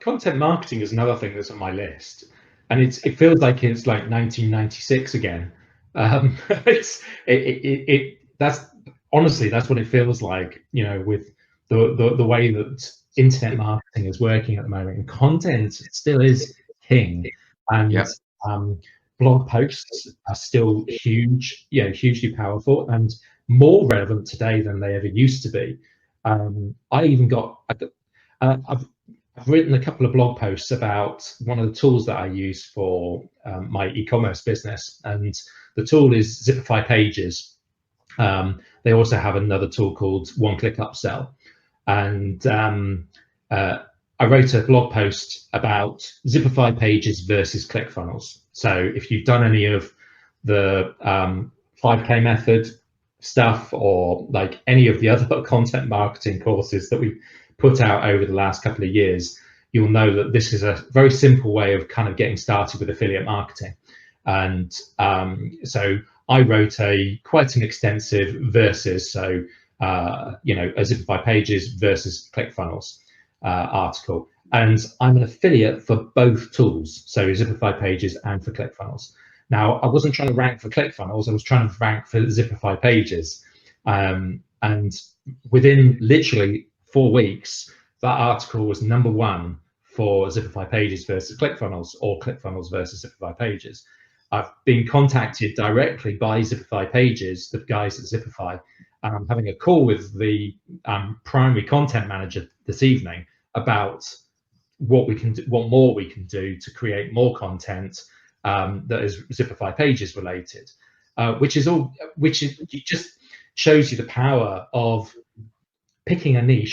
content marketing is another thing that's on my list, and it feels like it's like 1996 again. That's honestly that's what it feels like, with the way that internet marketing is working at the moment, and content still is king, and Yep. um, blog posts are still huge, hugely powerful and more relevant today than they ever used to be. I even got, I've written a couple of blog posts about one of the tools that I use for my e-commerce business, and the tool is Zipify Pages. They also have another tool called One Click Upsell, and I wrote a blog post about Zipify Pages versus ClickFunnels. So if you've done any of the 5K method stuff, or like any of the other content marketing courses that we put out over the last couple of years, you'll know that this is a very simple way of kind of getting started with affiliate marketing. And so I wrote quite an extensive versus, so a Zipify Pages versus ClickFunnels article. And I'm an affiliate for both tools, so Zipify Pages and for ClickFunnels. Now, I wasn't trying to rank for ClickFunnels, I was trying to rank for Zipify Pages. And within literally 4 weeks, that article was #1 for Zipify Pages versus ClickFunnels, or ClickFunnels versus Zipify Pages. I've been contacted directly by Zipify Pages, the guys at Zipify, and I'm having a call with the primary content manager this evening about what more we can do to create more content that is Zipify Pages related, which just shows you the power of picking a niche,